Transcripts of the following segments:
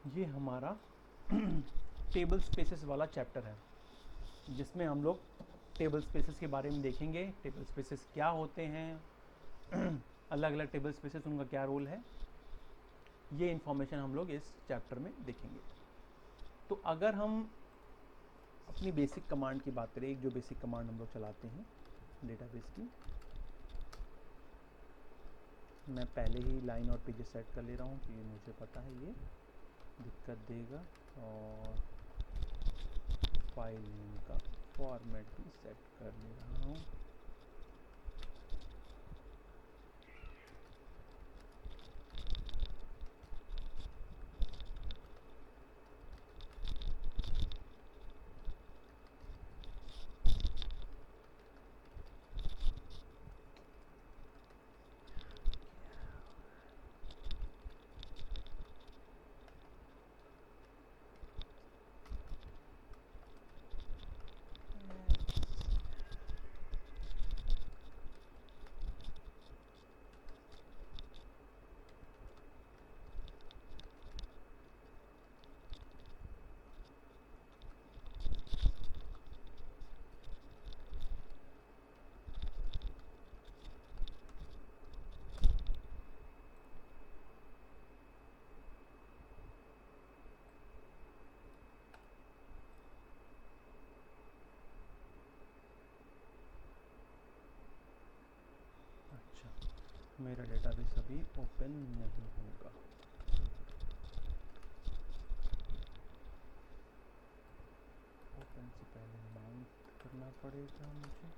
ये हमारा table spaces वाला चैप्टर है, जिसमें हम लोग टेबल स्पेसेस के बारे में देखेंगे। टेबल स्पेसेस क्या होते हैं, अलग अलग टेबल स्पेसेस, उनका क्या रोल है, ये इन्फॉर्मेशन हम लोग इस चैप्टर में देखेंगे। तो अगर हम अपनी बेसिक कमांड की बात करें, एक जो बेसिक कमांड हम लोग चलाते हैं डेटाबेस की, मैं पहले ही लाइन और पेजेस सेट कर ले रहा हूँ कि मुझे पता है ये दिक्कत देगा, और फाइल नेम का फॉर्मेट भी सेट कर ले रहा हूँ। अच्छा, मेरा डेटाबेस अभी ओपन नहीं होगा। ओपन से पहले माउंट करना पड़ेगा मुझे।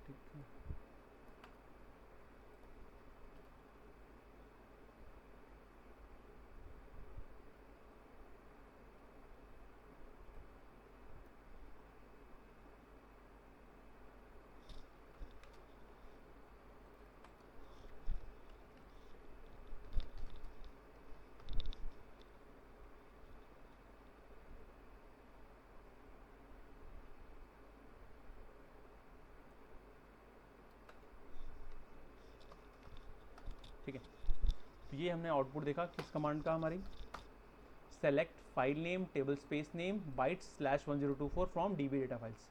ठीक है, ठीक है। तो ये हमने आउटपुट देखा किस कमांड का, हमारी select file name table space name bytes /1024 from dB data files.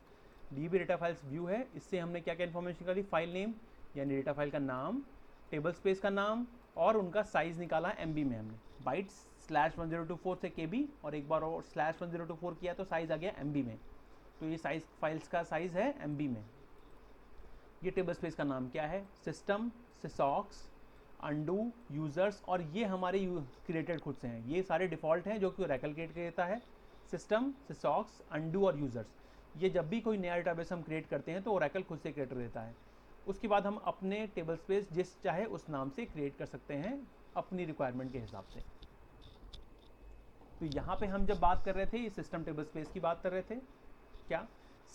DB data files view है, इससे हमने क्या क्या इन्फॉर्मेशन निकाली, फाइल नेम यानी डेटा फाइल का नाम, टेबल स्पेस का नाम, और उनका साइज निकाला एमबी में हमने। बाइट्स /1024 से केबी, और एक बार और /1024 किया तो साइज आ गया एमबी में। तो ये साइज फाइल्स का साइज है एमबी में। ये टेबल स्पेस का नाम क्या है, सिस्टम, सिसॉक्स, अंडू, यूज़र्स, और ये हमारे क्रिएटेड खुद से हैं, ये सारे डिफ़ॉल्ट हैं जो कि ओरेकल क्रिएट करता है। सिस्टम, सिसॉक्स, अंडू और यूज़र्स, ये जब भी कोई नया डेटाबेस हम क्रिएट करते हैं तो ओरेकल खुद से क्रिएट कर देता है। उसके बाद हम अपने टेबल स्पेस जिस चाहे उस नाम से क्रिएट कर सकते हैं अपनी रिक्वायरमेंट के हिसाब से। तो यहाँ पे हम जब बात कर रहे थे, सिस्टम टेबल स्पेस की बात कर रहे थे, क्या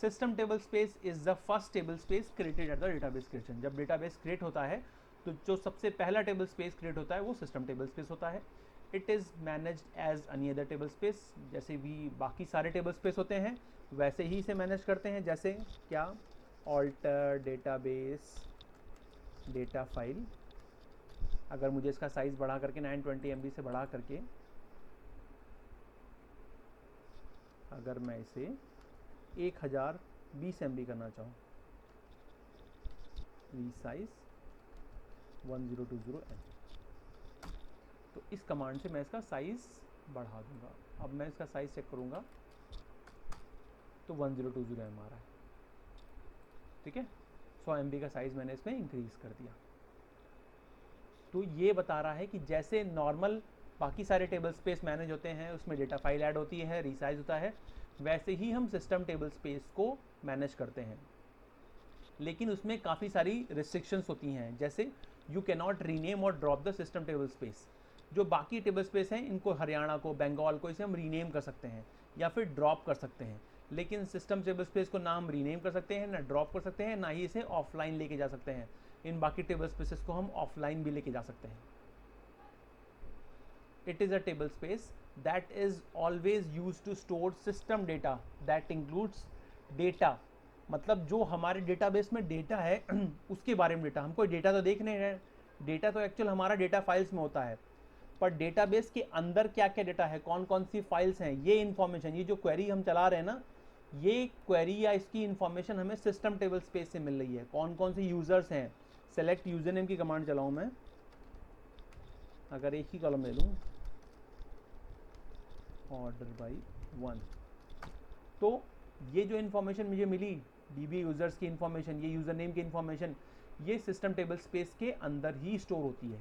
system table space is the first table space created at the database creation. जब डेटाबेस क्रिएट होता है तो जो सबसे पहला टेबल स्पेस क्रिएट होता है वो सिस्टम टेबल स्पेस होता है। It is managed as any other table space, जैसे भी बाकी सारे टेबल स्पेस होते हैं वैसे ही इसे मैनेज करते हैं। जैसे क्या, ऑल्टर डेटाबेस डेटा फाइल, अगर मुझे इसका साइज़ बढ़ा करके 920 MB से बढ़ा करके अगर मैं इसे 1020 MB करना चाहूँ, रीसाइज 1020 MB, तो इस कमांड से मैं इसका साइज़ बढ़ा दूंगा। अब मैं इसका साइज़ चेक करूंगा तो 1020 MB आ रहा है। ठीक है, 100 MB का साइज़ मैंने इसमें इंक्रीज़ कर दिया। तो ये बता रहा है कि जैसे नॉर्मल बाकी सारे टेबल स्पेस मैनेज होते हैं, उसमें डेटा फाइल ऐड होती है, रीसाइज होता है, वैसे ही हम सिस्टम टेबल स्पेस को मैनेज करते हैं। लेकिन उसमें काफ़ी सारी रिस्ट्रिक्शंस होती हैं, जैसे यू कैन नॉट रीनेम और drop the system table space. जो बाकी टेबल स्पेस हैं इनको, हरियाणा को, बंगाल को, इसे हम रीनेम कर सकते हैं या फिर ड्रॉप कर सकते हैं। लेकिन सिस्टम टेबल स्पेस को ना हम रीनेम कर सकते हैं, ना ड्रॉप कर सकते हैं, ना ही इसे ऑफलाइन लेके जा सकते हैं। इन बाकी टेबल स्पेसेस को हम ऑफलाइन भी लेके जा सकते हैं। It is a table space that is always used to store system data that includes data मतलब जो हमारे डेटाबेस में डेटा है उसके बारे में डेटा, हमको डेटा तो देख नहीं है, डेटा तो एक्चुअल हमारा डेटा फाइल्स में होता है, पर डेटाबेस के अंदर क्या क्या डेटा है, कौन कौन सी फाइल्स हैं, ये इन्फॉर्मेशन, ये जो क्वेरी हम चला रहे हैं ना, ये क्वेरी या इसकी इन्फॉर्मेशन हमें सिस्टम टेबल स्पेस से मिल रही है। कौन कौन से यूजर्स हैं, सेलेक्ट यूजर नेम की कमांड चलाऊं मैं, अगर एक ही कॉलम ले लूँ, ऑर्डर बाई 1, तो ये जो इन्फॉर्मेशन मुझे मिली, डीबी यूजर्स की इन्फॉर्मेशन, ये यूजर नेम की इन्फॉर्मेशन, ये सिस्टम टेबल स्पेस के अंदर ही स्टोर होती है।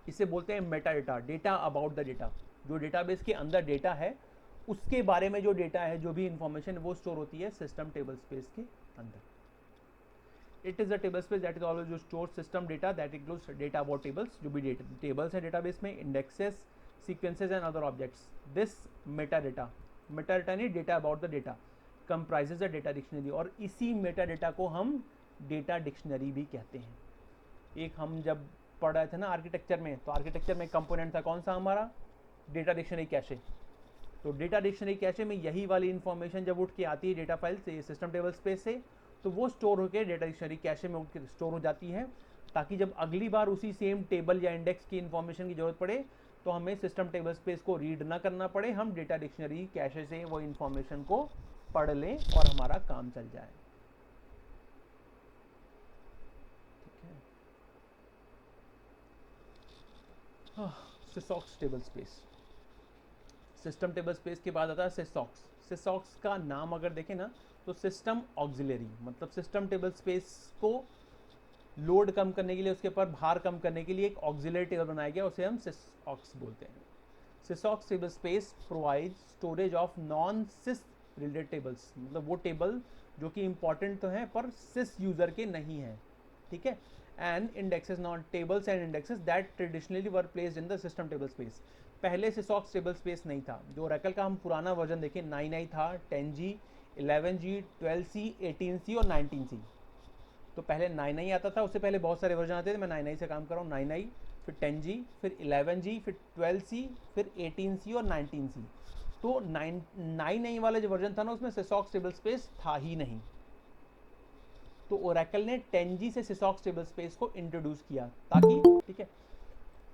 इसे बोलते हैं Meta data, data about the data. जो डेटाबेस के अंदर डेटा है उसके बारे में जो डेटा है, जो भी इंफॉर्मेशन वो स्टोर होती है सिस्टम टेबल स्पेस के अंदर। It is a table space that is always जो store system data that includes data about tables, जो भी टेबल्स है डेटाबेस में, indexes, sequences and other objects. This meta data नहीं, data about the data comprises a data dictionary, और इसी Meta data को हम डेटा डिक्शनरी भी कहते हैं। एक हम जब पढ़ रहे थे ना आर्किटेक्चर में, तो आर्किटेक्चर में कंपोनेंट था कौन सा हमारा, डेटा डिक्शनरी कैशे। तो डेटा डिक्शनरी कैशे में यही वाली इंफॉर्मेशन जब उठ के आती है डेटा फाइल से, सिस्टम टेबल स्पेस से, तो वो स्टोर होकर डेटा डिक्शनरी कैशे में उठ के स्टोर हो जाती है, ताकि जब अगली बार उसी सेम टेबल या इंडेक्स की इंफॉर्मेशन की जरूरत पड़े तो हमें सिस्टम टेबल स्पेस को रीड ना करना पड़े, हम डेटा डिक्शनरी कैशे से वो इंफॉर्मेशन को पढ़ लें और हमारा काम चल जाए। SYSAUX table space, system table space के बाद आता है सिसॉक्स। सिसॉक्स का नाम अगर देखें ना तो सिस्टम ऑक्सिलरी, मतलब सिस्टम टेबल स्पेस को लोड कम करने के लिए, उसके ऊपर भार कम करने के लिए एक ऑक्सिलरी टेबल बनाया गया, उसे हम सिसऑक्स बोलते हैं। SYSAUX table space provide storage of non SYS related tables, मतलब वो टेबल जो कि इंपॉर्टेंट तो हैं पर सिस यूजर के नहीं हैं, ठीक है। And indexes, non tables and indexes that traditionally were placed in the system table space. पहले सिसऑक्स टेबल स्पेस नहीं था, जो ओरेकल का हम पुराना वर्जन देखें 9i था, 10G, 11G, 12C, 18C और 19C। तो पहले 9i आता था, उससे पहले बहुत सारे वर्जन आते थे, मैं 9i से काम कर रहा हूँ, 9i, फिर 10G, फिर 11G, फिर 12C, फिर 18C और 19C। तो 9i वाला जो वर्जन था ना, उसमें सिसऑक्स टेबल स्पेस था ही नहीं। तो ओरेकल ने 10G से सिसऑक्स टेबल स्पेस को इंट्रोड्यूस किया, ताकि, ठीक है,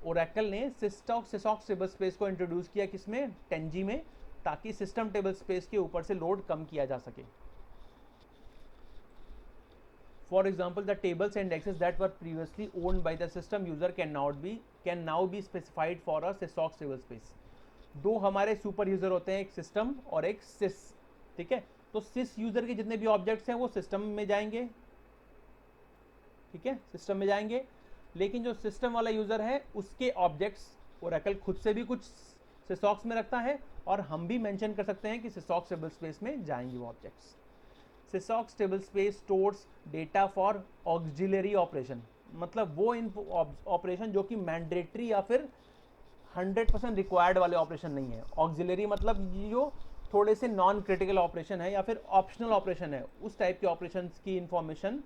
ओरेकल ने सिसऑक्स टेबल स्पेस को इंट्रोड्यूस किया किसमें, 10G में, ताकि सिस्टम टेबल स्पेस के ऊपर से लोड कम किया जा सके। For example, the tables and indexes that were previously owned by the system user can now be specified for a sysauc table space. दो हमारे सुपर यूजर होते हैं, एक सिस्टम और एक सिस, ठीक है। तो सिस यूजर के जितने भी ऑब्जेक्ट्स हैं वो सिस्टम में जाएंगे, ठीक है, सिस्टम में जाएंगे, लेकिन जो सिस्टम वाला यूजर है उसके ऑब्जेक्ट्स ओरेकल खुद से भी कुछ सिसॉक्स में रखता है, और हम भी मेंशन कर सकते हैं कि सिसॉक्स टेबल स्पेस में जाएंगे वो objects. SYSAUX table space stores data for auxiliary operation, मतलब वो ऑपरेशन जो कि मैंडेटरी या फिर 100% रिक्वायर्ड वाले ऑपरेशन नहीं है। ऑक्सिलरी मतलब जो थोड़े से नॉन क्रिटिकल ऑपरेशन है या फिर ऑप्शनल ऑपरेशन है, उस टाइप के ऑपरेशन की इंफॉर्मेशन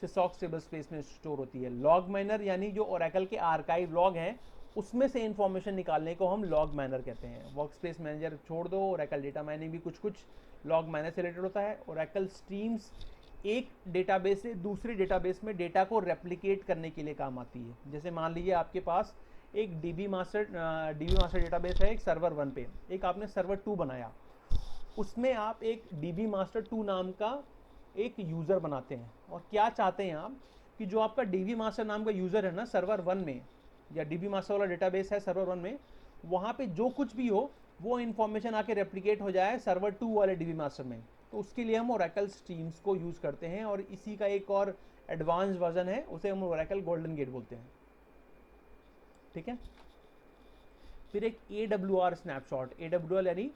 सिसॉक्स टेबल स्पेस में स्टोर होती है। लॉग माइनर यानी जो ओरेकल के आर्काइव लॉग हैं उसमें से इंफॉर्मेशन निकालने को हम लॉग माइनर कहते हैं। वर्कस्पेस मैनेजर छोड़ दो, ओरेकल डेटा माइनिंग भी कुछ कुछ लॉग माइनर से रिलेटेड होता है। ओरेकल स्ट्रीम्स एक डेटाबेस से दूसरे डेटाबेस में डेटा को रेप्लिकेट करने के लिए काम आती है। जैसे मान लीजिए आपके पास एक डीबी मास्टर डेटाबेस है, एक सर्वर 1 पे, एक आपने सर्वर 2 बनाया, उसमें आप एक डीबी मास्टर 2 नाम का एक यूज़र बनाते हैं, और क्या चाहते हैं आप कि जो आपका डीबी मास्टर नाम का यूज़र है ना सर्वर 1 में, या डीबी मास्टर वाला डेटाबेस है सर्वर 1 में, वहाँ पे जो कुछ भी हो वो इन्फॉर्मेशन आके रेप्लिकेट हो जाए सर्वर 2 वाले डीबी मास्टर में। तो उसके लिए हम ओरेकल स्ट्रीम्स को यूज़ करते हैं, और इसी का एक और एडवांस वर्जन है, उसे हम ओरेकल गोल्डन गेट बोलते हैं, ठीक है। फिर एक AWR स्नैपशॉट, AWR यानी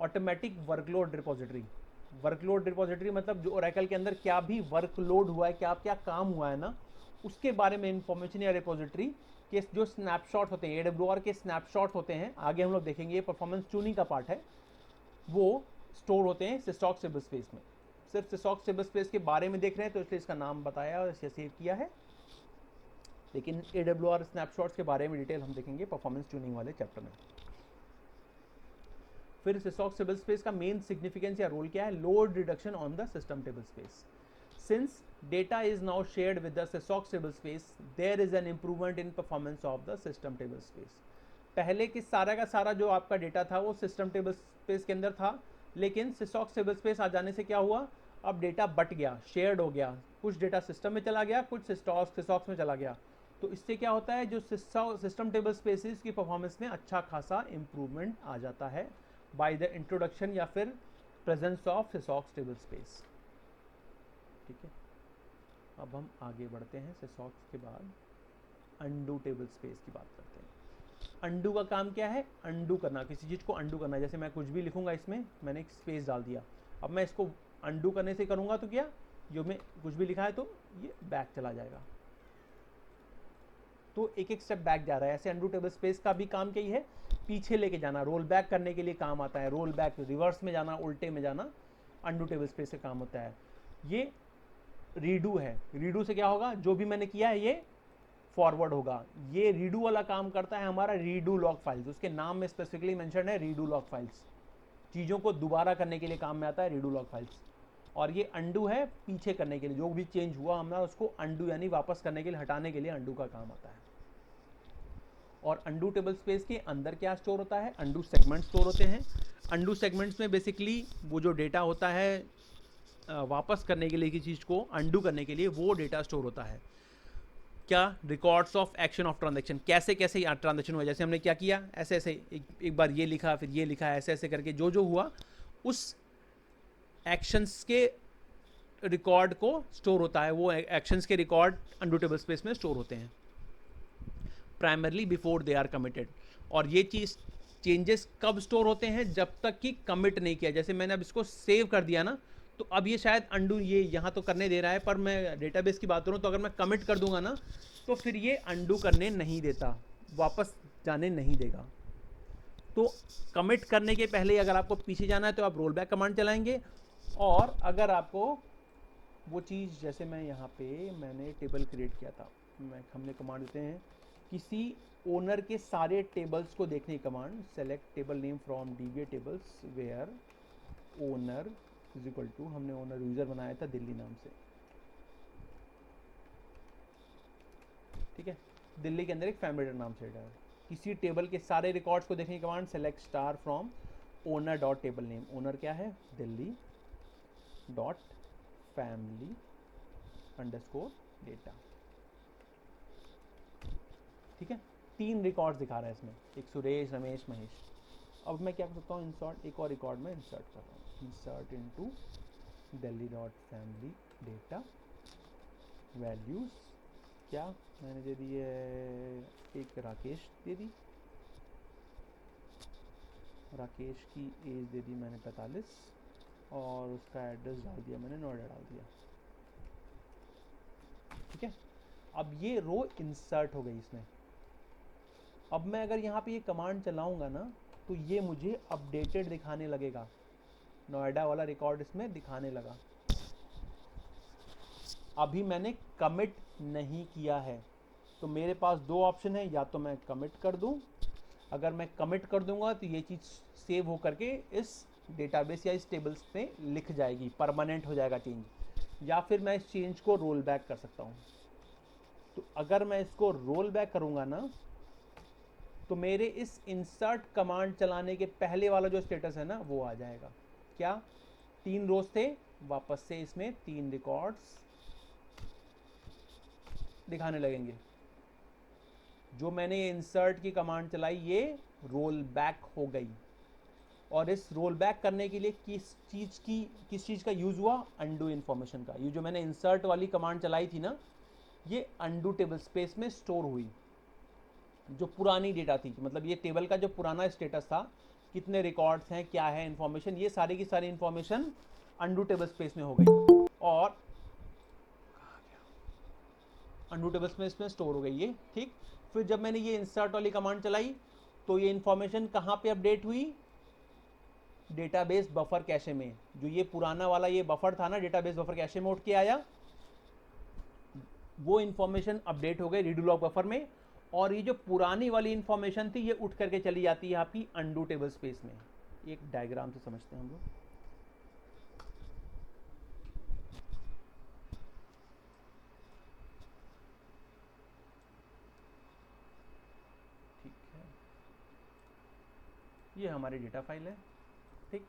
automatic workload repository. Workload repository मतलब जो ओरेकल के अंदर क्या भी वर्कलोड हुआ है, क्या क्या काम हुआ है ना, उसके बारे में इंफॉर्मेशन या रिपोजिटरी के जो स्नैपशॉट होते हैं, AWR के स्नैपशॉट होते हैं, आगे हम लोग देखेंगे, ये परफॉर्मेंस ट्यूनिंग का पार्ट है, वो स्टोर होते हैं सिसऑक्स टेबल स्पेस में। सिर्फ सिसऑक्स टेबल स्पेस के बारे में देख रहे हैं तो इसलिए इसका नाम बताया और इसे सेव किया है, लेकिन AWR स्नैपशॉट्स के बारे में डिटेल हम देखेंगे परफॉर्मेंस ट्यूनिंग वाले चैप्टर में। फिर sysauc टेबल स्पेस का मेन सिग्निफिकेंस या रोल क्या है, load reduction on the system table space. Since data is now shared with the sysauc table space, there is an improvement in performance of the system table space. पहले कि सारा का सारा जो आपका डेटा था वो सिस्टम टेबल स्पेस के अंदर था, लेकिन sysauc टेबल स्पेस आ जाने से क्या हुआ, अब डेटा बट गया, शेयर्ड हो गया, कुछ डेटा सिस्टम में चला गया, कुछ sysauc में चला गया. तो इससे क्या होता है, जो सिस्टम टेबल स्पेसिस की परफॉर्मेंस में अच्छा खासा इंप्रूवमेंट आ जाता है बाय द इंट्रोडक्शन या फिर presence of sysauc table space. ठीक है, अब हम आगे बढ़ते हैं. sysauc के बाद अंडू टेबल स्पेस की बात करते हैं. अंडू का काम क्या है, अंडू करना, किसी चीज़ को अंडू करना. जैसे मैं कुछ भी लिखूंगा, इसमें मैंने एक स्पेस डाल दिया, अब मैं इसको अंडू करने से करूंगा तो क्या, जो मैं कुछ भी लिखा है तो ये बैक चला जाएगा, तो एक एक स्टेप बैक जा रहा है. ऐसे अंडू टेबल स्पेस का भी काम क्या ही है, पीछे लेके जाना, रोल बैक करने के लिए काम आता है. रोल बैक, रिवर्स में जाना, उल्टे में जाना, अंडू टेबल स्पेस से काम होता है. ये रीडू है, रीडू से क्या होगा, जो भी मैंने किया है ये फॉरवर्ड होगा. ये रीडू वाला काम करता है हमारा रीडू लॉग फाइल्स, उसके नाम में स्पेसिफिकली मेंशन है रीडू लॉग फाइल्स. चीज़ों को दोबारा करने के लिए काम में आता है रीडू लॉग फाइल्स. और ये अंडू है, पीछे करने के लिए, जो भी चेंज हुआ हमने उसको अंडू यानी वापस करने के लिए, हटाने के लिए अंडू का काम आता है. और अंडू टेबल स्पेस के अंदर क्या स्टोर होता है, अंडू सेगमेंट स्टोर होते हैं. अंडू सेगमेंट्स में बेसिकली वो जो डेटा होता है वापस करने के लिए की चीज़ को अंडू करने के लिए, वो डेटा स्टोर होता है. क्या, records of action of transaction, कैसे कैसे ट्रांजैक्शन हुआ, जैसे हमने क्या किया, ऐसे ऐसे एक बार ये लिखा, फिर ये लिखा, ऐसे ऐसे करके जो जो हुआ उस एक्शंस के रिकॉर्ड को स्टोर होता है. वो एक्शंस के रिकॉर्ड अंडू टेबल स्पेस में स्टोर होते हैं primarily before they are committed. और ये चीज़ चेंजेस कब स्टोर होते हैं, जब तक कि कमिट नहीं किया. जैसे मैंने अब इसको सेव कर दिया ना, तो अब ये शायद अंडू ये यहाँ तो करने दे रहा है, पर मैं डेटाबेस की बात करूँ तो अगर मैं कमिट कर दूंगा ना, तो फिर ये अंडू करने नहीं देता, वापस जाने नहीं देगा. तो कमिट करने के पहले अगर आपको पीछे जाना है तो आप रोल बैक कमांड चलाएंगे. और अगर आपको वो चीज़, जैसे मैं यहाँ पे मैंने टेबल क्रिएट किया था, हमने कमांड देते हैं किसी ओनर के सारे टेबल्स को देखने की command, select table name from DBA tables where owner is equal to, हमने ओनर यूजर बनाया था दिल्ली नाम से. ठीक है, दिल्ली के अंदर एक फैमिली नाम से है. किसी टेबल के सारे रिकॉर्ड्स को देखने की command, select star from owner dot table name. Owner क्या है, Delhi dot family underscore data. ठीक है, 3 रिकॉर्ड्स दिखा रहा है इसमें, एक सुरेश, रमेश, महेश. अब मैं क्या कर सकता हूँ, इंसर्ट, एक और रिकॉर्ड में इंसर्ट कर रहा हूँ, insert into Delhi dot family data. Values क्या मैंने दे दी है, एक राकेश दे दी, राकेश की एज दे दी मैंने 45, और उसका एड्रेस डाल दिया मैंने, नोएडा डाल दिया. ठीक है, अब ये रो इंसर्ट हो गई इसमें. अब मैं अगर यहाँ पे ये कमांड चलाऊंगा ना, तो ये मुझे अपडेटेड दिखाने लगेगा, नोएडा वाला रिकॉर्ड इसमें दिखाने लगा. अभी मैंने कमिट नहीं किया है, तो मेरे पास 2 ऑप्शन है, या तो मैं कमिट कर दूं. अगर मैं कमिट कर दूंगा तो ये चीज़ सेव हो करके इस डेटाबेस या इस टेबल्स में लिख जाएगी, परमानेंट हो जाएगा चेंज. या फिर मैं इस चेंज को रोल बैक कर सकता हूँ. तो अगर मैं इसको रोल बैक करूँगा ना, तो मेरे इस इंसर्ट कमांड चलाने के पहले वाला जो स्टेटस है ना, वो आ जाएगा. क्या, 3 रोज थे, वापस से इसमें 3 रिकॉर्ड्स दिखाने लगेंगे. जो मैंने इंसर्ट की कमांड चलाई ये रोल बैक हो गई. और इस रोल बैक करने के लिए किस चीज़ का यूज़ हुआ, अंडू इन्फॉर्मेशन का. ये जो मैंने इंसर्ट वाली कमांड चलाई थी ना, ये अंडू टेबल स्पेस में स्टोर हुई. जो पुरानी डेटा थी, मतलब ये टेबल का जो पुराना स्टेटस था, कितने रिकॉर्ड्स हैं, क्या है इन्फॉर्मेशन, ये सारी की सारी इन्फॉर्मेशन अंडू टेबल स्पेस में हो गई और अंडू टेबल स्पेस में स्टोर हो गई ये. ठीक, फिर जब मैंने ये इंसर्ट वाली कमांड चलाई तो ये इन्फॉर्मेशन कहाँ पे अपडेट हुई, डेटाबेस बफर कैशे में. जो ये पुराना वाला ये बफर था ना, डेटाबेस बफर कैशे में उठ के आया, वो इन्फॉर्मेशन अपडेट हो गई रीडू लॉग बफर में. और ये जो पुरानी वाली इन्फॉर्मेशन थी ये उठ करके चली जाती है आपकी अंडू टेबल स्पेस में. एक डायग्राम से समझते हैं हम लोग। ठीक है, ये हमारी डेटा फाइल है, ठीक,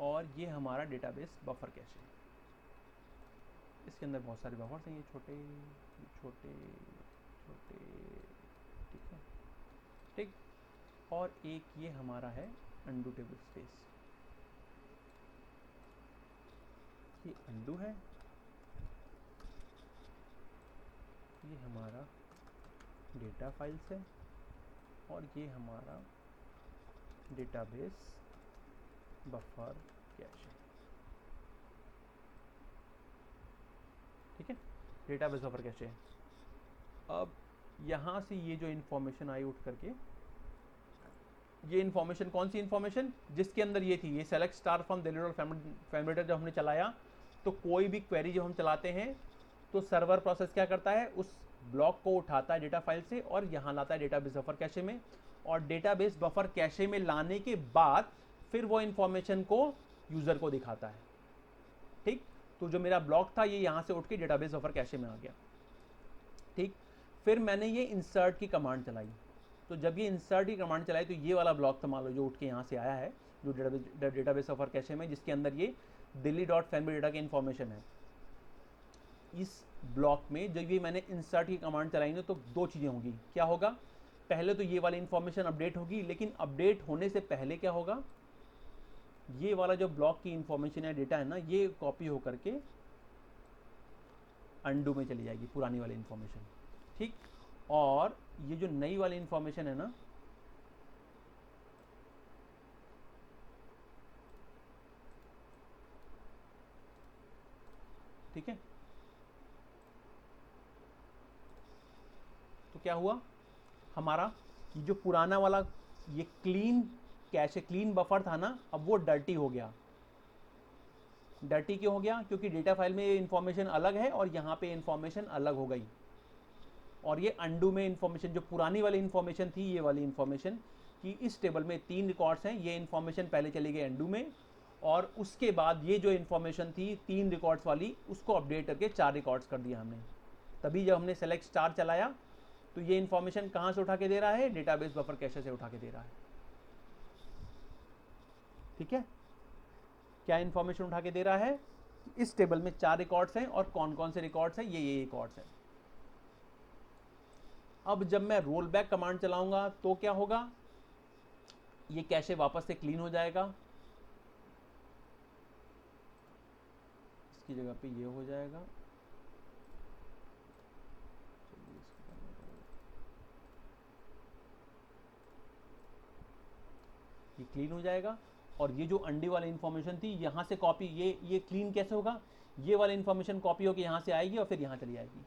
और ये हमारा डेटाबेस बफर कैश है। इसके अंदर बहुत सारे बफर्स हैं, ये छोटे छोटे छोटे, ठीक है, ठीक। और एक ये हमारा है अंडू टेबल स्पेस, ये अंडू है, ये हमारा डेटा फाइल्स है, और ये हमारा डेटाबेस बफर कैश है, ठीक है, डेटाबेस बफर कैश है। अब यहाँ से ये जो इन्फॉर्मेशन आई उठ करके, ये इन्फॉर्मेशन कौन सी इन्फॉर्मेशन, जिसके अंदर ये थी, ये select star from deliver family जब हमने चलाया, तो कोई भी क्वेरी जब हम चलाते हैं तो सर्वर प्रोसेस क्या करता है, उस ब्लॉक को उठाता है डेटा फाइल से और यहाँ लाता है डेटाबेस बफर कैशे में, और डेटाबेस बफर कैशे में लाने के बाद फिर वो इन्फॉर्मेशन को यूज़र को दिखाता है, ठीक। तो जो मेरा ब्लॉक था ये यहाँ से उठ के डेटाबेस बफर कैशे में आ गया, ठीक। फिर मैंने ये इंसर्ट की कमांड चलाई, तो जब ये इंसर्ट की कमांड चलाई तो ये वाला ब्लॉक था मान लो जो उठ के यहाँ से आया है, जो डेटाबेस बफर कैशे में, जिसके अंदर ये दिल्ली.फैमिली डेटा की इन्फॉर्मेशन है। इस ब्लॉक में जब ये मैंने इंसर्ट की कमांड चलाई ना, तो दो चीज़ें होंगी। क्या होगा, पहले तो ये वाली इन्फॉर्मेशन अपडेट होगी, लेकिन अपडेट होने से पहले क्या होगा, ये वाला जो ब्लॉक की इन्फॉर्मेशन है, डेटा है ना, ये कॉपी होकर के अंडू में चली जाएगी, पुरानी वाली इन्फॉर्मेशन, ठीक। और ये जो नई वाली इन्फॉर्मेशन है ना, ठीक है, तो क्या हुआ हमारा, ये जो पुराना वाला ये क्लीन कैश, क्लीन बफर था ना, अब वो डर्टी हो गया। डर्टी क्यों हो गया, क्योंकि डेटा फाइल में ये इन्फॉर्मेशन अलग है और यहाँ पे इन्फॉर्मेशन अलग हो गई, और ये अंडू में इन्फॉर्मेशन, जो पुरानी वाली इन्फॉर्मेशन थी, ये वाली इन्फॉर्मेशन कि इस टेबल में 3 रिकॉर्ड्स हैं, ये इन्फॉर्मेशन पहले चली गई अंडू में, और उसके बाद ये जो इन्फॉर्मेशन थी 3 रिकॉर्ड्स वाली, उसको अपडेट करके 4 रिकॉर्ड्स कर दिया हमने। तभी जब हमने सेलेक्ट स्टार चलाया तो ये इन्फॉर्मेशन कहाँ से उठा के दे रहा है, डेटाबेस बफर कैशे से उठा के दे रहा है, ठीक है। क्या इन्फॉर्मेशन उठा के दे रहा है, इस टेबल में 4 रिकॉर्ड्स हैं, और कौन कौन से रिकॉर्ड्स हैं, ये रिकॉर्ड्स हैं। अब जब मैं रोल बैक कमांड चलाऊंगा तो क्या होगा, ये कैशे वापस से क्लीन हो जाएगा, इसकी जगह पे ये हो जाएगा, ये क्लीन हो जाएगा, और ये जो अंडी वाली इन्फॉर्मेशन थी यहाँ से कॉपी, ये क्लीन कैसे होगा, ये वाली इन्फॉर्मेशन कॉपी होकर यहाँ से आएगी और फिर यहाँ चली जाएगी,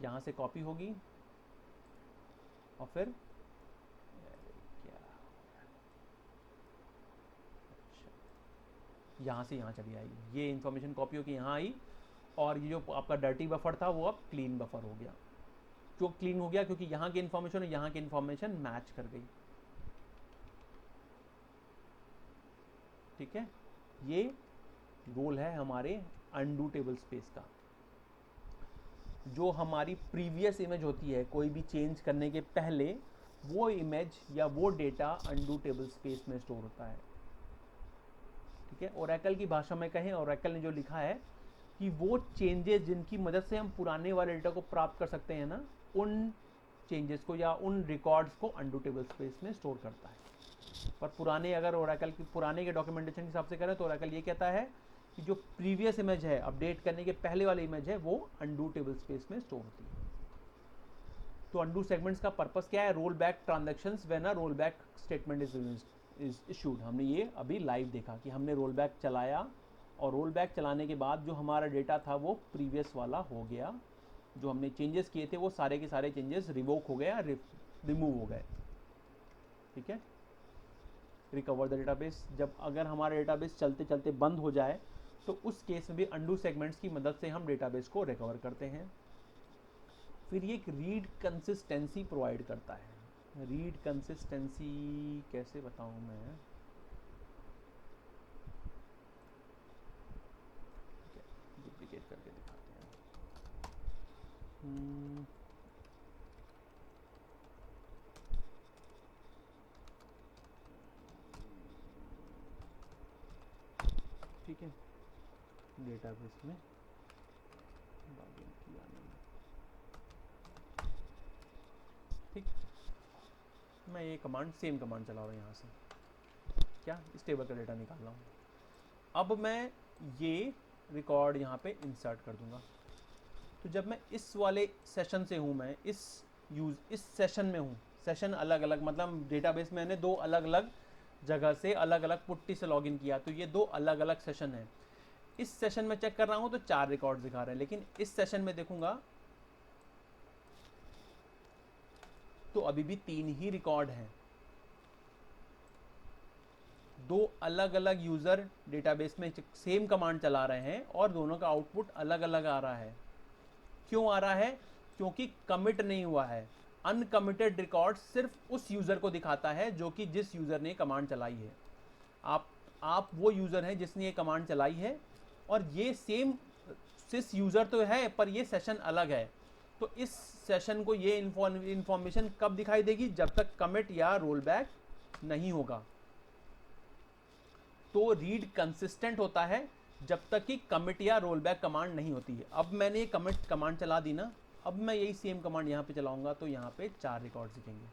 यहाँ से कॉपी होगी और फिर क्या, अच्छा, यहाँ से यहाँ चली आएगी, ये इन्फॉर्मेशन कॉपी होकर यहाँ आई, और ये जो आपका डर्टी बफर था वो अब क्लीन बफर हो गया। क्यों क्लीन हो गया, क्योंकि यहाँ की इन्फॉर्मेशन और यहाँ की इन्फॉर्मेशन मैच कर गई, ठीक है। ये रोल है हमारे अंडू टेबल स्पेस का। जो हमारी प्रीवियस इमेज होती है, कोई भी चेंज करने के पहले वो इमेज या वो डेटा अंडू टेबल स्पेस में स्टोर होता है, ठीक है। ओरेकल की भाषा में कहें, ओरेकल ने जो लिखा है कि वो चेंजेस जिनकी मदद से हम पुराने वाले डेटा को प्राप्त कर सकते हैं ना, उन चेंजेस को या उन रिकॉर्ड्स को अंडू टेबल स्पेस में स्टोर करता है। पर पुराने, अगर ओरेकल की पुराने के डॉक्यूमेंटेशन के हिसाब से करें तो ओरेकल ये कहता है कि जो प्रीवियस इमेज है, अपडेट करने के पहले वाली इमेज है, वो अंडू टेबल स्पेस में स्टोर होती है। तो अंडू सेगमेंट्स का पर्पस क्या है, roll back transactions when a roll back statement is issued. हमने ये अभी लाइव देखा कि हमने रोल बैक चलाया, और रोल बैक चलाने के बाद जो हमारा डेटा था वो प्रीवियस वाला हो गया, जो हमने चेंजेस किए थे वो सारे के सारे चेंजेस रिवोक हो गए, रिमूव हो गए, ठीक है। रिकवर द डेटाबेस, जब अगर हमारा डेटाबेस चलते चलते बंद हो जाए तो उस केस में भी अंडू सेगमेंट्स की मदद से हम डेटाबेस को रिकवर करते हैं। फिर ये एक रीड कंसिस्टेंसी प्रोवाइड करता है। रीड कंसिस्टेंसी कैसे बताऊं मैं? डुप्लीकेट करके दिखाते हैं। ठीक है, डेटाबेस में लॉगिन किया मैंने। ठीक, मैं ये कमांड सेम कमांड चला रहा हूँ यहाँ से, क्या इस टेबल का डेटा निकाल रहा हूँ। अब मैं ये रिकॉर्ड यहाँ पे इंसर्ट कर दूंगा। तो जब मैं इस वाले सेशन से हूँ, मैं इस सेशन में हूँ, सेशन अलग अलग मतलब डेटाबेस में मैंने दो अलग अलग जगह से अलग अलग पुट्टी से लॉगिन किया, तो ये दो अलग अलग सेशन है। इस सेशन में चेक कर रहा हूँ तो 4 रिकॉर्ड दिखा रहे हैं, लेकिन इस सेशन में देखूंगा तो अभी भी 3 ही रिकॉर्ड हैं। दो अलग अलग यूजर डेटाबेस में सेम कमांड चला रहे हैं और दोनों का आउटपुट अलग अलग आ रहा है। क्यों आ रहा है? क्योंकि कमिट नहीं हुआ है। अनकमिटेड रिकॉर्ड सिर्फ उस यूजर को दिखाता है जो कि जिस यूजर ने कमांड चलाई है। आप वो यूजर हैं जिसने ये कमांड चलाई है, और ये सेम सिस यूजर तो है पर ये सेशन अलग है। तो इस सेशन को ये इंफॉर्मेशन कब दिखाई देगी? जब तक कमिट या रोल बैक नहीं होगा। तो रीड कंसिस्टेंट होता है जब तक कि कमिट या रोल बैक कमांड नहीं होती है। अब मैंने ये कमिट कमांड चला दी ना, अब मैं यही सेम कमांड यहाँ पे चलाऊंगा तो यहाँ पे 4 रिकॉर्ड दिखेंगे।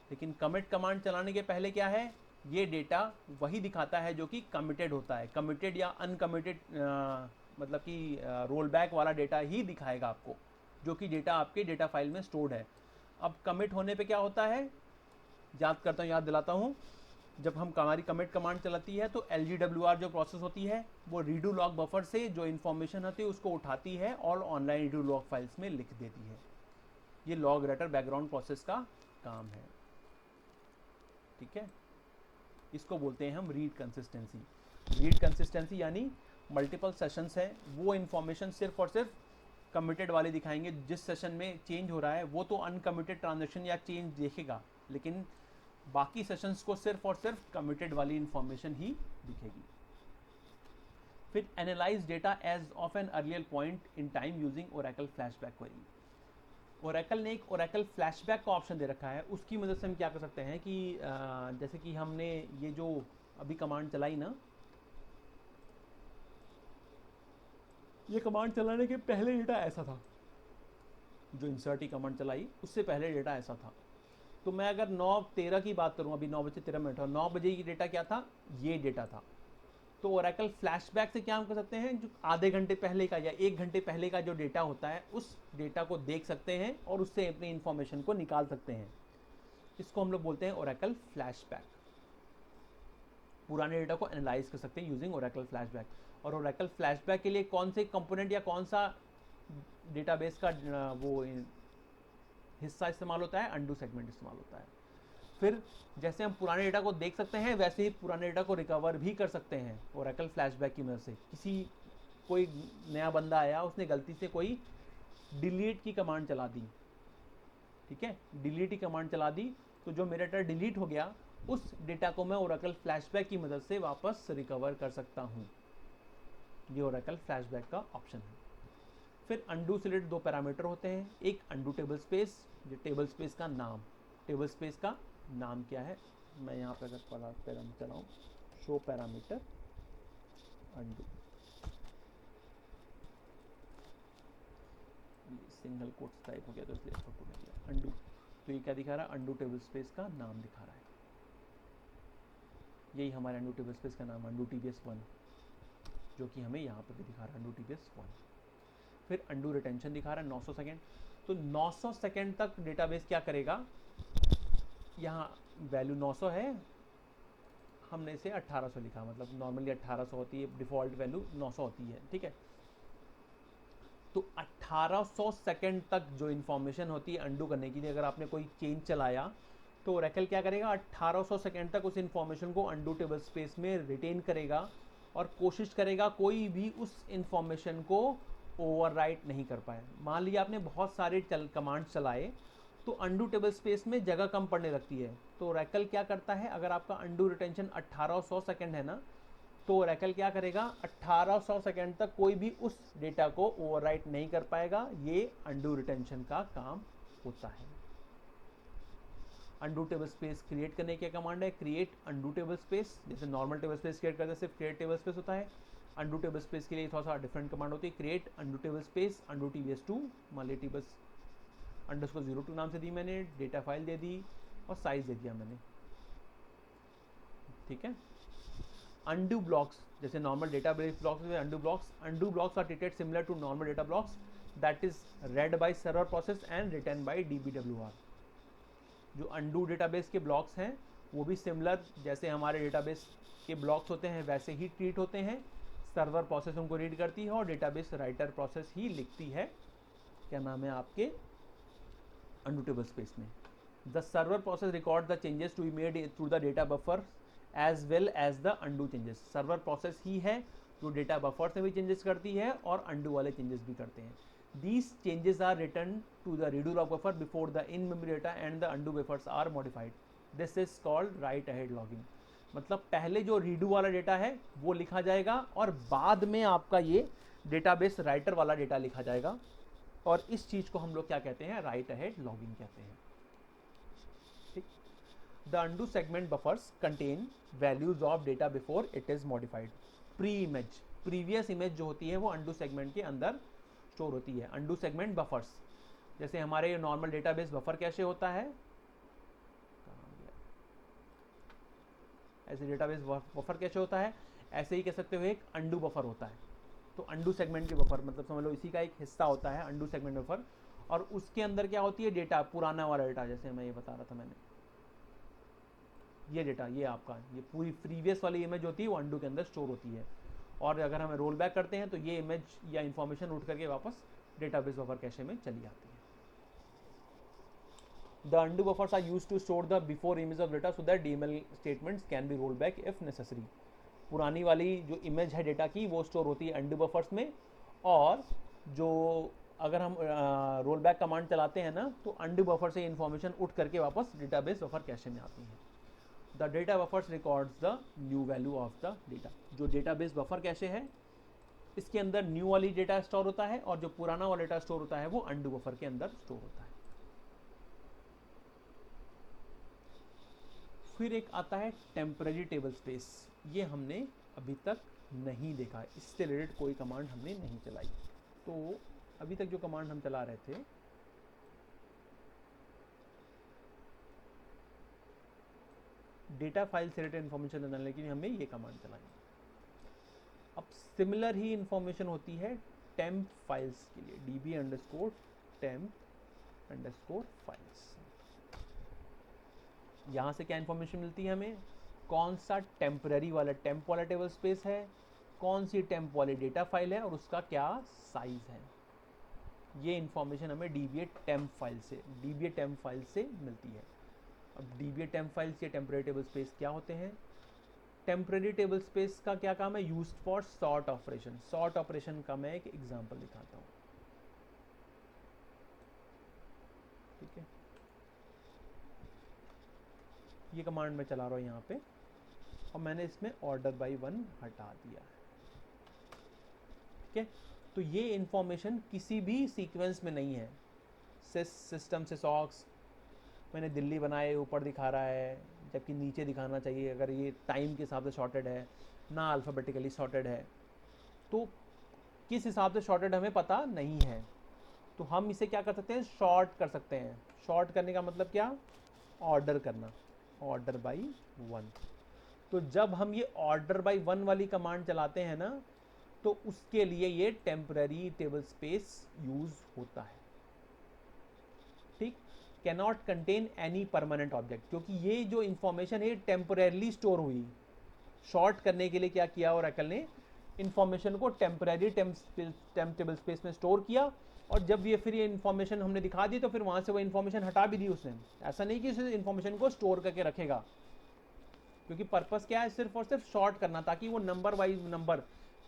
लेकिन कमिट कमांड चलाने के पहले क्या है? ये डेटा वही दिखाता है जो कि कमिटेड होता है। कमिटेड या अनकमिटेड मतलब कि रोल बैक वाला डेटा ही दिखाएगा आपको, जो कि डेटा आपके डेटा फाइल में स्टोर्ड है। अब कमिट होने पे क्या होता है, याद दिलाता हूँ। जब हम हमारी कमिट कमांड चलाती है तो LGWR जो प्रोसेस होती है वो रीडू लॉग बफर से जो इन्फॉर्मेशन होती है उसको उठाती है और ऑनलाइन रीडू लॉग फाइल्स में लिख देती है। ये लॉग राइटर बैकग्राउंड प्रोसेस का काम है। ठीक है, इसको बोलते हैं हम रीड कंसिस्टेंसी। रीड कंसिस्टेंसी यानी मल्टीपल सेशंस हैं, वो इन्फॉर्मेशन सिर्फ और सिर्फ कमिटेड वाले दिखाएंगे। जिस सेशन में चेंज हो रहा है वो तो अनकमिटेड ट्रांजेक्शन या चेंज देखेगा, लेकिन बाकी सेशंस को सिर्फ और सिर्फ कमिटेड वाली इंफॉर्मेशन ही दिखेगी। फिर analyse data as of an earlier point in time using Oracle flashback query. Oracle ने एक ओरेकल फ्लैशबैक का ऑप्शन दे रखा है। उसकी मदद से हम क्या कर सकते हैं कि जैसे कि हमने ये जो अभी कमांड चलाई ना, ये कमांड चलाने के पहले डेटा ऐसा था। जो इंसर्ट ही कमांड चलाई उससे पहले डेटा ऐसा था। तो मैं अगर 9:13 की बात करूं, अभी 9:13 और 9 बजे की डेटा क्या था? ये डेटा था। तो ओरेकल फ्लैशबैक से क्या हम कर सकते हैं? जो आधे घंटे पहले का या 1 घंटे पहले का जो डेटा होता है उस डेटा को देख सकते हैं और उससे अपनी इंफॉर्मेशन को निकाल सकते हैं। इसको हम लोग बोलते हैं ओरेकल फ्लैशबैक। पुराने डेटा को एनालाइज कर सकते हैं यूजिंग ओरेकल फ्लैशबैक। और ओरेकल फ्लैशबैक के लिए कौन से कंपोनेंट या कौन सा डेटाबेस का वो हिस्सा इस्तेमाल होता है? अंडू सेगमेंट इस्तेमाल होता है। फिर जैसे हम पुराने डेटा को देख सकते हैं वैसे ही पुराने डेटा को रिकवर भी कर सकते हैं ओरेकल फ्लैशबैक की मदद से। कोई नया बंदा आया, उसने गलती से कोई डिलीट की कमांड चला दी, ठीक है, डिलीट की कमांड चला दी, तो जो मेरा डेटा डिलीट हो गया उस डेटा को मैं ओरेकल फ्लैशबैक की मदद से वापस रिकवर कर सकता हूँ। ये ओरेकल फ्लैशबैक का ऑप्शन है। फिर अंडू से रिलेटेड 2 पैरामीटर होते हैं। एक अंडू टेबल स्पेस, जो टेबल स्पेस का नाम, टेबल स्पेस का नाम क्या है? मैं यहाँ पे अगर पैरामीटर चलाऊँ, show parameter undo, single quotes type हो गया तो इसलिए फोटो में गया अंडू। तो ये क्या दिखा रहा है? अंडू टेबल स्पेस का नाम दिखा रहा है। यही हमारे अंडू टेबल स्पेस का नाम अंडू TBS1, जो कि हमें यहाँ पे भी दिखा रहा है अंडू TBS1। फिर अंडू रिटेंशन दिखा रहा है 900 सेकेंड। तो 900 सेकेंड तक डेटाबेस क्या करेगा? यहाँ वैल्यू 900 है, हमने इसे 1800 लिखा, मतलब नॉर्मली 1800 होती है, डिफ़ॉल्ट वैल्यू 900 होती है, ठीक है। तो 1800 सेकेंड तक जो इन्फॉर्मेशन होती है अंडू करने के लिए, अगर आपने कोई चेंज चलाया तो ओरेकल क्या करेगा? 1800 सेकेंड तक उस इन्फॉर्मेशन को अंडू टेबल स्पेस में रिटेन करेगा और कोशिश करेगा कोई भी उस इन्फॉर्मेशन को ओवरराइट नहीं कर पाए। मान लिया आपने बहुत सारे कमांड्स चलाए, तो तो अंडू टेबल स्पेस में जगह कम पड़ने लगती है। तो ओरेकल क्या करता है, अगर आपका अंडू रिटेंशन 1800 सेकेंड है ना, तो ओरेकल क्या करेगा, 1800 सेकेंड तक कोई भी उस डेटा को ओवरराइट नहीं कर पाएगा। ये अंडू रिटेंशन का काम होता है। अंडू टेबल स्पेस क्रिएट करने की कमांड है, क्रिएट अंडू टेबल स्पेस। जैसे नॉर्मल टेबल स्पेस क्रिएट करते सिर्फ क्रिएट टेबल स्पेस होता है, अंडू टेबल स्पेस के लिए थोड़ा सा डिफरेंट कमांड होती है, create undo table space undo TBS2, मान ली टेबल्स _02 नाम से दी मैंने, डेटा फाइल दे दी और साइज दे दिया मैंने। ठीक है। अंडू ब्लॉक्स, जैसे नॉर्मल डेटाबेस ब्लॉक्स में undo blocks are treated similar to normal data blocks, that is read by server process and written by DBWR। जो अंडू डेटाबेस के ब्लॉक्स हैं वो भी सिमिलर जैसे हमारे डेटाबेस के ब्लॉक्स होते हैं वैसे ही ट्रीट होते हैं। सर्वर प्रोसेस उनको रीड करती है और डेटाबेस राइटर प्रोसेस ही लिखती है, क्या नाम है आपके अंडू टेबल स्पेस में। The server process record the changes to be made through the data buffer as well as the undo changes. Server process ही है जो डेटा बफर से भी चेंजेस करती है और अंडू वाले चेंजेस भी करते हैं। These changes are written to the redo log buffer before the in-memory data and the undo buffers are modified. This is called write ahead logging. मतलब पहले जो रीडू वाला डेटा है वो लिखा जाएगा और बाद में आपका ये डेटाबेस राइटर वाला डेटा लिखा जाएगा, और इस चीज को हम लोग क्या कहते हैं, राइट अहेड लॉगिंग कहते हैं। ठीक। The undo segment buffers contain values of data before it is modified. Pre image, previous image जो होती है वो अंडू सेगमेंट के अंदर स्टोर होती है। अंडू सेगमेंट बफर्स, जैसे हमारे नॉर्मल डेटाबेस बफर कैसे होता है, ऐसे डेटाबेस बफर कैसे होता है, ऐसे ही कह सकते हो एक अंडू बफर होता है। तो अंडू सेगमेंट के बफर मतलब समझ लो इसी का एक हिस्सा होता है अंडू सेगमेंट बफर, और उसके अंदर क्या होती है, डेटा, पुराना वाला डेटा, जैसे मैं ये बता रहा था मैंने, ये डेटा, ये आपका ये पूरी प्रीवियस वाली इमेज होती है वो अंडू के अंदर स्टोर होती है, और अगर हमें रोल बैक करते हैं तो ये इमेज या इंफॉर्मेशन उठ करके वापस डेटाबेस बफर कैशे में चली आती है। The undo buffers are used to store the before image of data so that DML statements can be roll back if necessary. पुरानी वाली जो इमेज है डेटा की वो स्टोर होती है अंडू बफर्स में, और जो अगर हम रोल बैक कमांड चलाते हैं ना तो अंडू बफर से इन्फॉर्मेशन उठ करके वापस डेटाबेस बफर कैशे में आती है। The data buffers records the new value of the data. जो डेटाबेस बफर कैशे है इसके अंदर न्यू वाली डेटा स्टोर होता है, और जो पुराना वाला डेटा स्टोर होता है वो अंडू बफर के अंदर स्टोर होता है। फिर एक आता है टेम्पररी टेबल स्पेस। ये हमने अभी तक नहीं देखा, इससे रिलेटेड कोई कमांड हमने नहीं चलाई। तो अभी तक जो कमांड हम चला रहे थे डेटा फाइल से रिलेटेड इन्फॉर्मेशन बनाने के लिए हमने ये कमांड चलाई। अब सिमिलर ही इंफॉर्मेशन होती है टेम्प फाइल्स के लिए, db_temp_files। यहाँ से क्या इन्फॉर्मेशन मिलती है हमें, कौन सा टेम्पररी वाला टेम्प वाला टेबल स्पेस है, कौन सी टेम्प वाली डेटा फाइल है और उसका क्या साइज है। ये इन्फॉर्मेशन हमें dba_temp फाइल से मिलती है। अब dba_temp फाइल्स या टेम्पररी टेबल स्पेस क्या होते हैं। टेम्पररी टेबल स्पेस का क्या काम है, used for sort operation. Sort operation का मैं एक एग्जांपल दिखाता हूँ। ठीक है, ये कमांड मैं चला रहा हूँ यहाँ पे, और मैंने इसमें ऑर्डर बाय 1 हटा दिया है। ठीक है, तो ये इंफॉर्मेशन किसी भी सीक्वेंस में नहीं है। सिस्टम से सॉक्स मैंने दिल्ली बनाए ऊपर दिखा रहा है, जबकि नीचे दिखाना चाहिए अगर ये टाइम के हिसाब से शॉर्टेड है ना, अल्फ़ाबेटिकली शॉर्टेड है। तो किस हिसाब से शॉर्टेड हमें पता नहीं है, तो हम इसे क्या कर सकते हैं, शॉर्ट कर सकते हैं। शॉर्ट करने का मतलब क्या, ऑर्डर करना, ऑर्डर बाई 1। तो जब हम ये ऑर्डर बाई 1 वाली कमांड चलाते हैं ना, तो उसके लिए ये टेम्पररी टेबल स्पेस यूज होता है। ठीक, cannot contain any permanent object, क्योंकि ये जो इंफॉर्मेशन है टेम्पररीली स्टोर हुई। शॉर्ट करने के लिए क्या किया ओरेकल ने, इंफॉर्मेशन को टेम्पररी टेम्प टेबल स्पेस में स्टोर किया, और जब ये फिर ये इन्फॉर्मेशन हमने दिखा दी तो फिर वहाँ से वो इन्फॉर्मेशन हटा भी दी उसने। ऐसा नहीं कि उस इन्फॉर्मेशन को स्टोर करके रखेगा, क्योंकि पर्पस क्या है, सिर्फ और सिर्फ शॉर्ट करना, ताकि वो नंबर वाइज नंबर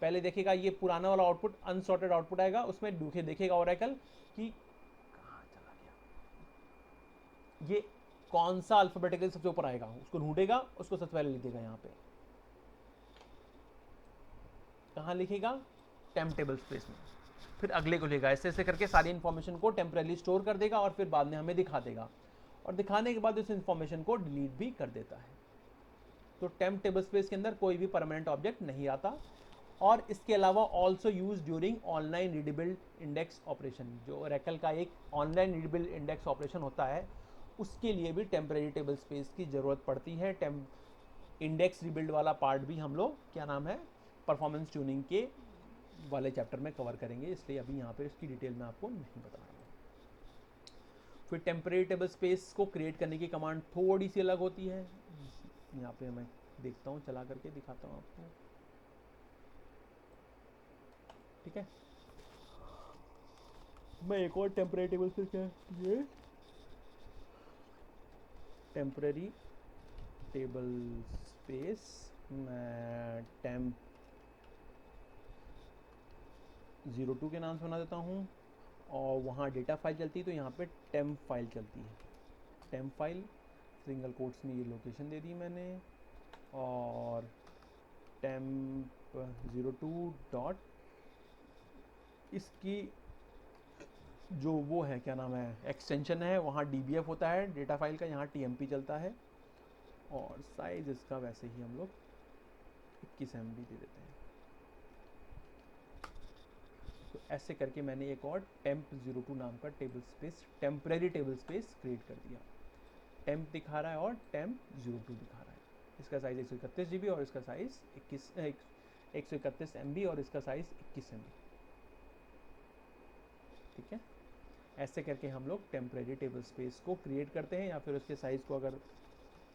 पहले देखेगा। ये पुराना वाला आउटपुट अनसॉर्टेड आउटपुट आएगा, उसमें देखेगा ओरेकल कि कहाँ चला गया, ये कौन सा अल्फाबेटिकल सबसे ऊपर आएगा उसको ढूंढेगा, उसको सबसे पहले लिख देगा यहाँ पे। कहाँ लिखेगा? टेम्प टेबल स्पेस में। फिर अगले को लेगा, ऐसे ऐसे करके सारी इन्फॉर्मेशन को टेम्परेली स्टोर कर देगा और फिर बाद में हमें दिखा देगा, और दिखाने के बाद उस इन्फॉर्मेशन को डिलीट भी कर देता है। तो टेम्प टेबल स्पेस के अंदर कोई भी परमानेंट ऑब्जेक्ट नहीं आता। और इसके अलावा also use during online readable index operation, जो ओरेकल का एक ऑनलाइन रीडेबल इंडेक्स ऑपरेशन होता है, उसके लिए भी टेम्परेरी टेबल स्पेस की ज़रूरत पड़ती है। इंडेक्स रिबिल्ड वाला पार्ट भी हम लोग क्या नाम है परफॉर्मेंस ट्यूनिंग के वाले चैप्टर में कवर करेंगे, इसलिए अभी यहाँ पे इसकी डिटेल में आपको नहीं बता रहा हूँ। फिर टेम्परेरी टेबल स्पेस को क्रिएट करने की कमांड थोड़ी सी अलग होती है। यहाँ पे मैं देखता हूँ, चला करके दिखाता हूँ आपको, ठीक है। मैं एक और टेम्परेरी टेबल स्पेस, क्या ये टेम्परेरी टेबल स्पेस मैं टेम्प 02 के नाम से बना देता हूँ, और वहाँ डेटा फाइल चलती है तो यहाँ पे टेम्प फाइल चलती है। टेम्प फाइल सिंगल कोट्स में ये लोकेशन दे दी मैंने, और टेम्प 02 डॉट, इसकी जो वो है क्या नाम है एक्सटेंशन है, वहाँ DBF होता है डेटा फाइल का, यहाँ TMP चलता है, और साइज इसका वैसे ही हम लोग 21 MB दे देते हैं। तो ऐसे करके मैंने एक और टेम्प 02 नाम का table space, temporary table space create कर दिया। टेम्प दिखा रहा है और टेम्प 02 दिखा रहा है। इसका साइज़ 131 GB और इसका साइज़ 131 MB और इसका साइज़ 21 MB, ठीक है। ऐसे करके हम लोग टेम्परेरी टेबल स्पेस को क्रिएट करते हैं, या फिर उसके साइज़ को अगर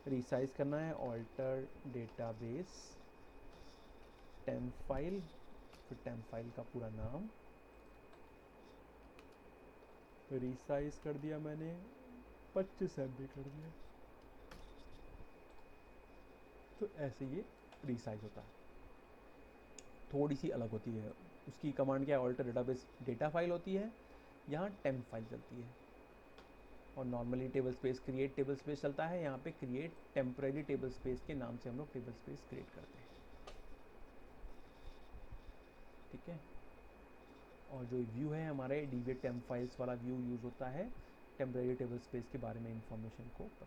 रीसाइज करना है, ऑल्टर डेटाबेस टेम्प फाइल, फिर टेम्प फाइल का पूरा नाम रीसाइज कर दिया मैंने, 25 MB कर दिया। तो ऐसे ये रीसाइज होता है, थोड़ी सी अलग होती है। उसकी कमांड क्या है, ऑल्टर डेटाबेस डेटा फाइल होती है, यहाँ टेम्प फाइल चलती है। और normally table space create table space चलता है, यहाँ पे क्रिएट टेम्परेरी टेबल स्पेस के नाम से हम लोग टेबल स्पेस क्रिएट करते हैं, ठीक है। और जो व्यू है हमारे DB टेम्प फाइल्स वाला व्यू यूज़ होता है टेम्परेरी टेबल स्पेस के बारे में इंफॉर्मेशन को पता